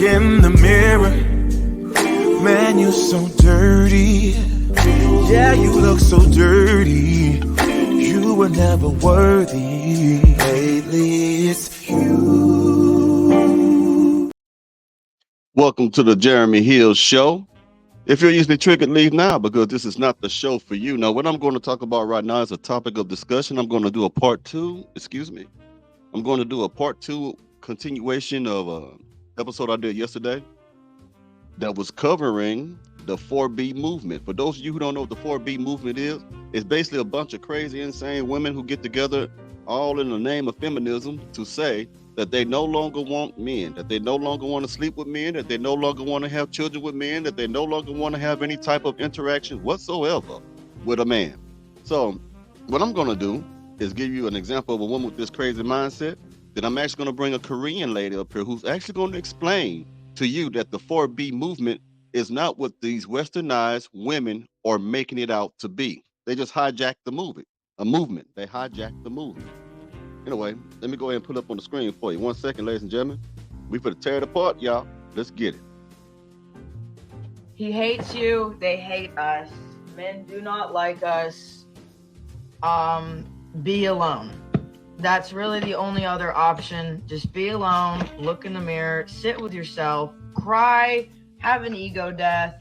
in the mirror. Man, you're so dirty. Yeah, you look so dirty. You were never worthy. Lately, it's you. Welcome to the Jeremy Hill Show. If you're easily triggered, leave now because this is not the show for you. Now, what I'm going to talk about right now is a topic of discussion. I'm going to do a part two. I'm going to do a part two continuation of an episode I did yesterday that was covering the 4B movement. For those of you who don't know what the 4B movement is, it's basically a bunch of crazy, insane women who get together all in the name of feminism to say that they no longer want men, that they no longer want to sleep with men, that they no longer want to have children with men, that they no longer want to have any type of interaction whatsoever with a man. So what I'm going to do is give you an example of a woman with this crazy mindset. Then I'm actually going to bring a Korean lady up here who's actually going to explain to you that the 4B movement is not what these westernized women are making it out to be. They just hijacked the movement. They hijacked the movement. Anyway, let me go ahead and put up on the screen for you. 1 second, ladies and gentlemen. We finna tear it apart, y'all. Let's get it. He hates you. They hate us. Men do not like us. Be alone. That's really the only other option. Just be alone, look in the mirror, sit with yourself, cry, have an ego death,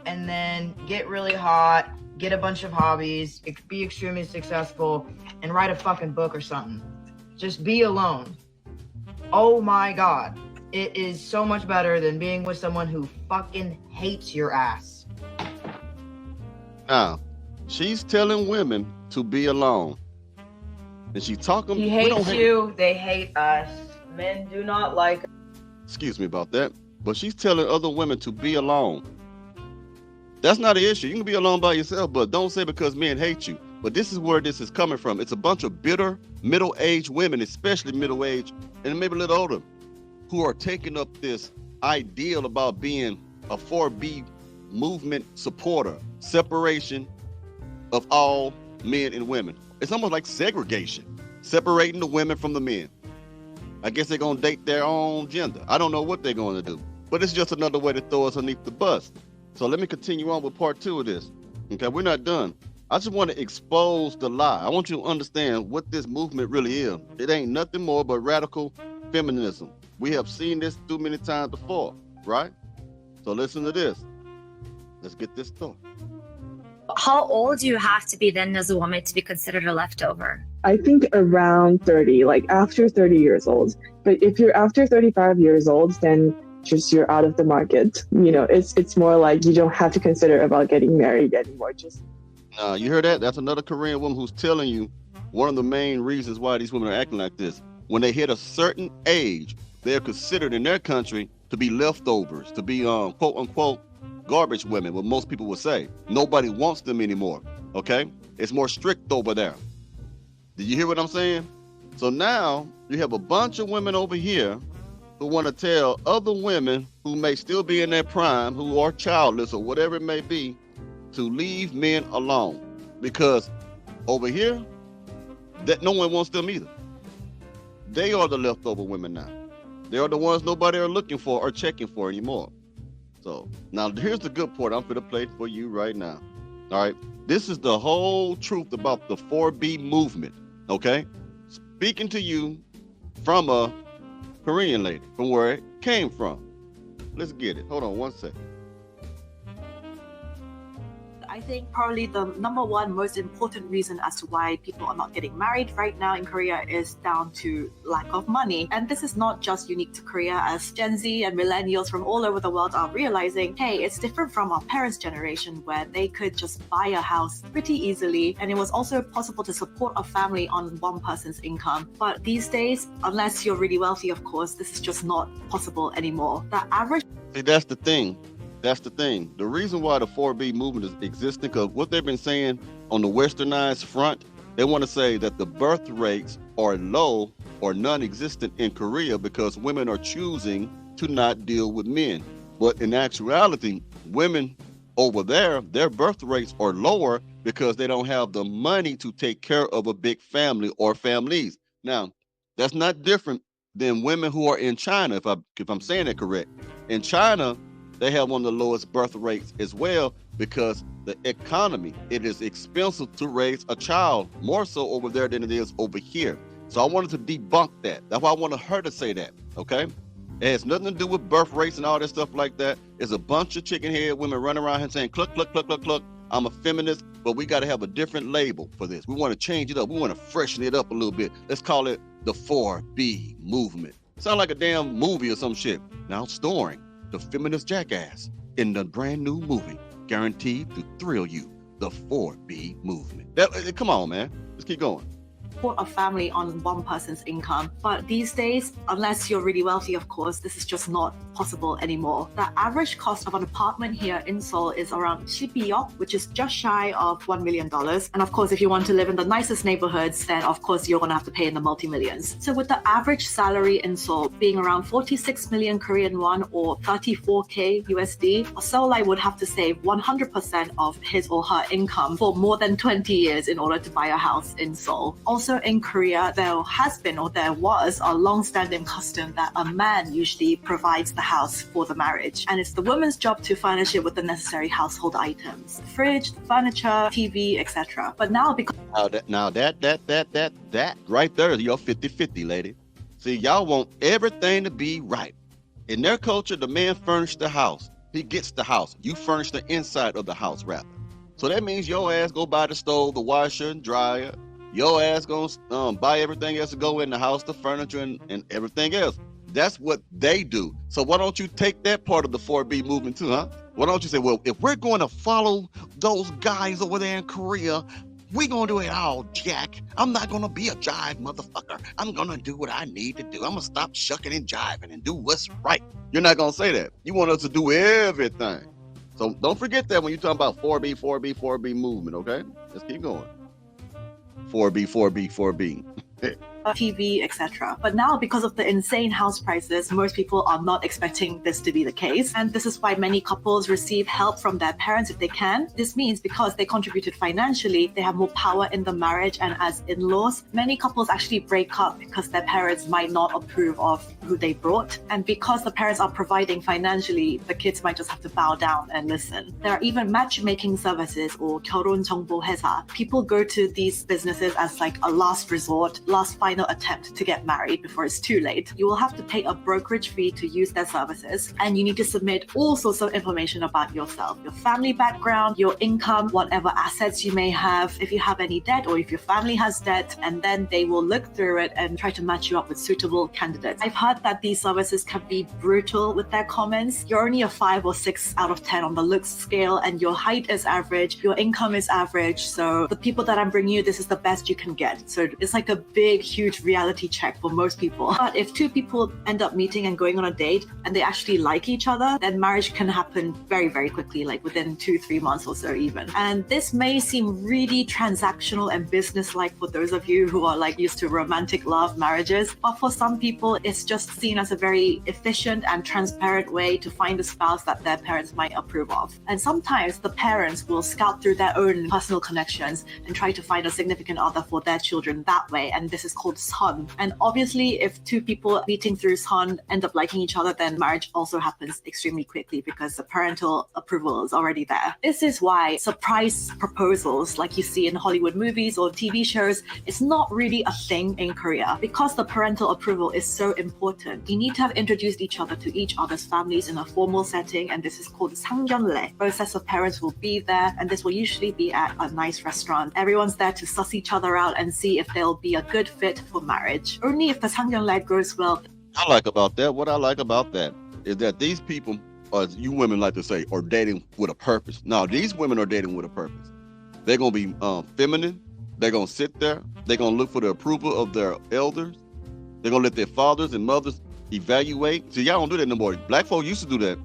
and then get really hot, get a bunch of hobbies, be extremely successful, and write a fucking book or something. Just be alone. Oh my God. It is so much better than being with someone who fucking hates your ass. Now, she's telling women to be alone. And she's talking. He hates you. They hate us. Men do not like us. Excuse me about that. But she's telling other women to be alone. That's not an issue. You can be alone by yourself, but don't say because men hate you. But this is where this is coming from. It's a bunch of bitter, middle-aged women, especially middle-aged, and maybe a little older, who are taking up this ideal about being a 4B movement supporter, separation of all men and women. It's almost like segregation, separating the women from the men. I guess they're going to date their own gender. I don't know what they're going to do, but it's just another way to throw us underneath the bus. So let me continue on with part two of this. Okay, we're not done. I just want to expose the lie. I want you to understand what this movement really is. It ain't nothing more but radical feminism. We have seen this too many times before, right? So listen to this. Let's get this started. How old do you have to be then as a woman to be considered a leftover? I think around 30, like after 30 years old. But if you're after 35 years old, then just you're out of the market. You know, it's more like you don't have to consider about getting married anymore. You hear that? That's another Korean woman who's telling you one of the main reasons why these women are acting like this. When they hit a certain age, they're considered in their country to be leftovers, to be quote unquote garbage women, what most people would say. Nobody wants them anymore, okay? It's more strict over there. Did you hear what I'm saying? So now you have a bunch of women over here who want to tell other women who may still be in their prime, who are childless or whatever it may be, to leave men alone. Because over here, that no one wants them either. They are the leftover women now. They are the ones nobody are looking for or checking for anymore. So now here's the good part. I'm going to play it for you right now. All right. This is the whole truth about the 4B movement. Okay. Speaking to you from a Korean lady, from where it came from. Let's get it. Hold on 1 second. I think probably the number one most important reason as to why people are not getting married right now in Korea is down to lack of money. And this is not just unique to Korea, as Gen Z and millennials from all over the world are realizing, hey, it's different from our parents' generation where they could just buy a house pretty easily. And it was also possible to support a family on one person's income. But these days, unless you're really wealthy, of course, this is just not possible anymore. The average... See, that's the thing. That's the thing. The reason why the 4B movement is existing, because what they've been saying on the westernized front, they want to say that the birth rates are low or non-existent in Korea because women are choosing to not deal with men. But in actuality, women over there, their birth rates are lower because they don't have the money to take care of a big family or families. Now, that's not different than women who are in China, if I'm saying it correct. In China, they have one of the lowest birth rates as well because the economy, it is expensive to raise a child, more so over there than it is over here. So I wanted to debunk that. That's why I wanted her to say that, okay? It has nothing to do with birth rates and all that stuff like that. It's a bunch of chicken head women running around here saying, cluck, cluck, cluck, cluck, cluck. I'm a feminist, but we got to have a different label for this. We want to change it up. We want to freshen it up a little bit. Let's call it the 4B movement. Sound like a damn movie or some shit. Now starring the feminist jackass in the brand new movie, guaranteed to thrill you, the 4B movement. Come on, man. Let's keep going. Support a family on one person's income. But these days, unless you're really wealthy, of course, this is just not possible anymore. The average cost of an apartment here in Seoul is around 10,000,000, which is just shy of $1 million. And of course, if you want to live in the nicest neighborhoods, then of course you're going to have to pay in the multi-millions. So with the average salary in Seoul being around 46 million Korean won or 34K USD, a Seoulite would have to save 100% of his or her income for more than 20 years in order to buy a house in Seoul. Also in Korea, there was a long-standing custom that a man usually provides the house for the marriage. And it's the woman's job to furnish it with the necessary household items, the fridge, the furniture, TV, etc. But now because that right there is your 50-50, lady. See, y'all want everything to be right. In their culture, the man furnished the house. He gets the house. You furnish the inside of the house, rather. So that means your ass go buy the stove, the washer and dryer. Your ass gonna buy everything else to go in the house, the furniture and everything else. That's what they do. So why don't you take that part of the 4B movement too, huh? Why don't you say, well, if we're going to follow those guys over there in Korea, we're going to do it all, Jack. I'm not going to be a jive motherfucker. I'm going to do what I need to do. I'm going to stop shucking and jiving and do what's right. You're not going to say that. You want us to do everything. So don't forget that when you're talking about 4B movement, okay? Let's keep going. 4B. TV, etc. But now, because of the insane house prices, most people are not expecting this to be the case. And this is why many couples receive help from their parents if they can. This means because they contributed financially, they have more power in the marriage. And as in-laws, many couples actually break up because their parents might not approve of who they brought. And because the parents are providing financially, the kids might just have to bow down and listen. There are even matchmaking services or 결혼 정보 회사. People go to these businesses as like a last resort, last final attempt to get married before it's too late. You will have to pay a brokerage fee to use their services, and you need to submit all sorts of information about yourself, your family background, your income, whatever assets you may have, if you have any debt or if your family has debt, and then they will look through it and try to match you up with suitable candidates. I've heard that these services can be brutal with their comments. You're only a 5 or 6 out of 10 on the looks scale, and your height is average, your income is average, so the people that I'm bringing you, this is the best you can get. So it's like a big, huge reality check for most people. But if two people end up meeting and going on a date and they actually like each other, then marriage can happen very, very quickly, like within 2-3 months or so even. And this may seem really transactional and business-like for those of you who are like used to romantic love marriages, but for some people, it's just seen as a very efficient and transparent way to find a spouse that their parents might approve of. And sometimes the parents will scout through their own personal connections and try to find a significant other for their children that way. And this is called Son. And obviously, if two people meeting through Son end up liking each other, then marriage also happens extremely quickly because the parental approval is already there. This is why surprise proposals, like you see in Hollywood movies or TV shows, is not really a thing in Korea. Because the parental approval is so important, you need to have introduced each other to each other's families in a formal setting, and this is called 상견례. Both sets of parents will be there, and this will usually be at a nice restaurant. Everyone's there to suss each other out and see if they'll be a good fit for marriage. Only if the 상견례 goes well. What I like about that is that these people, or as you women like to say, are dating with a purpose. Now, these women are dating with a purpose. They're going to be feminine. They're going to sit there. They're going to look for the approval of their elders. They're going to let their fathers and mothers evaluate. See, y'all don't do that no more. Black folk used to do that.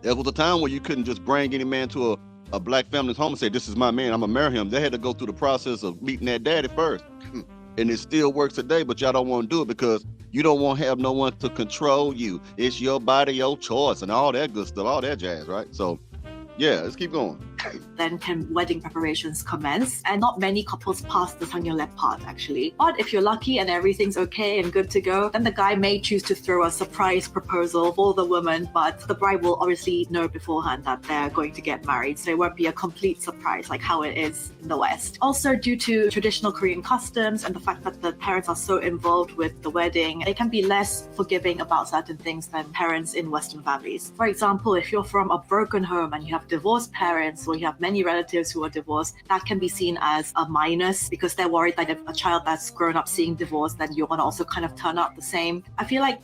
There was a time where you couldn't just bring any man to a black family's home and say, this is my man, I'm going to marry him. They had to go through the process of meeting their daddy first. And it still works today, but y'all don't want to do it because you don't want to have no one to control you. It's your body, your choice, and all that good stuff, all that jazz, right? So, yeah, let's keep going. then can wedding preparations commence. And not many couples pass the 상견례 part actually. But if you're lucky and everything's okay and good to go, then the guy may choose to throw a surprise proposal for the woman, but the bride will obviously know beforehand that they're going to get married, so it won't be a complete surprise like how it is in the West. Also, due to traditional Korean customs and the fact that the parents are so involved with the wedding, they can be less forgiving about certain things than parents in Western families. For example, if you're from a broken home and you have divorced parents, or you have many relatives who are divorced, that can be seen as a minus because they're worried that if a child that's grown up seeing divorce, then you're going to also kind of turn out the same. I feel like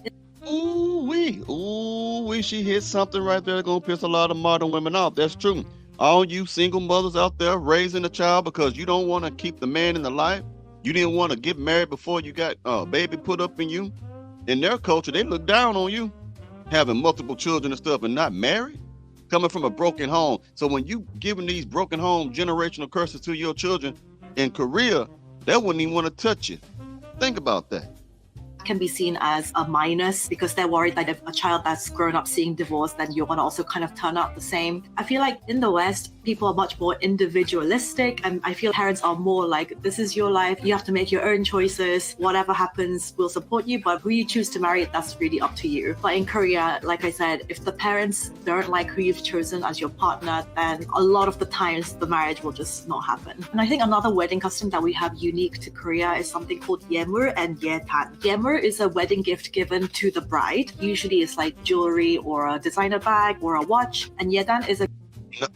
Ooh-wee, she hit something right there that's gonna piss a lot of modern women off. That's true. All you single mothers out there raising a child because you don't want to keep the man in the life, you didn't want to get married before you got a baby put up in you. In their culture, they look down on you having multiple children and stuff and not married, coming from a broken home. So when you giving these broken home generational curses to your children in Korea, they wouldn't even want to touch you. Think about that. Can be seen as a minus because they're worried that if a child that's grown up seeing divorce, then you're going to also kind of turn out the same. I feel like in the West, people are much more individualistic, and I feel parents are more like, this is your life, you have to make your own choices, whatever happens, we'll support you, but who you choose to marry, that's really up to you. But in Korea, like I said, if the parents don't like who you've chosen as your partner, then a lot of the times the marriage will just not happen. And I think another wedding custom that we have unique to Korea is something called 예물 and 예단. 예물 is a wedding gift given to the bride. Usually it's like jewelry or a designer bag or a watch. And 예단 is a...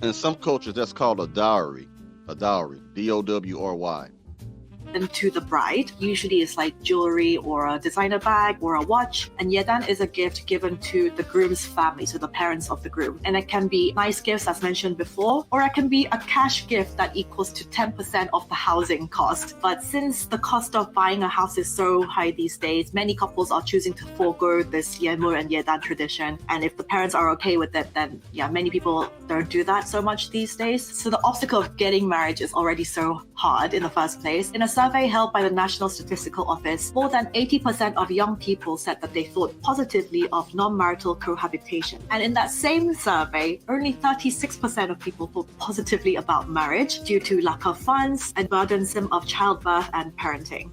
In some cultures, that's called a dowry. A dowry, D-O-W-R-Y. To the bride. Usually it's like jewelry or a designer bag or a watch. And yedan is a gift given to the groom's family, so the parents of the groom. And it can be nice gifts as mentioned before, or it can be a cash gift that equals to 10% of the housing cost. But since the cost of buying a house is so high these days, many couples are choosing to forego this 예물 and yedan tradition. And if the parents are okay with it, then yeah, many people don't do that so much these days. So the obstacle of getting married is already so hard in the first place. In a survey held by the National Statistical Office, more than 80% of young people said that they thought positively of non-marital cohabitation. And in that same survey, only 36% of people thought positively about marriage due to lack of funds and burdensome of childbirth and parenting.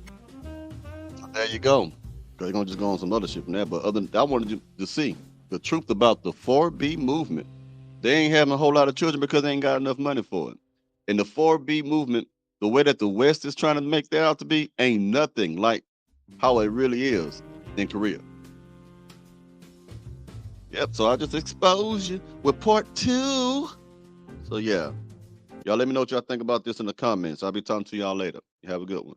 There you go. They're going to just go on some other shit from there. But I wanted you to see the truth about the 4B movement. They ain't having a whole lot of children because they ain't got enough money for it. And the 4B movement, the way that the West is trying to make that out to be, ain't nothing like how it really is in Korea. Yep, so I just exposed you with part 2. So yeah, y'all let me know what y'all think about this in the comments. I'll be talking to y'all later. You have a good one.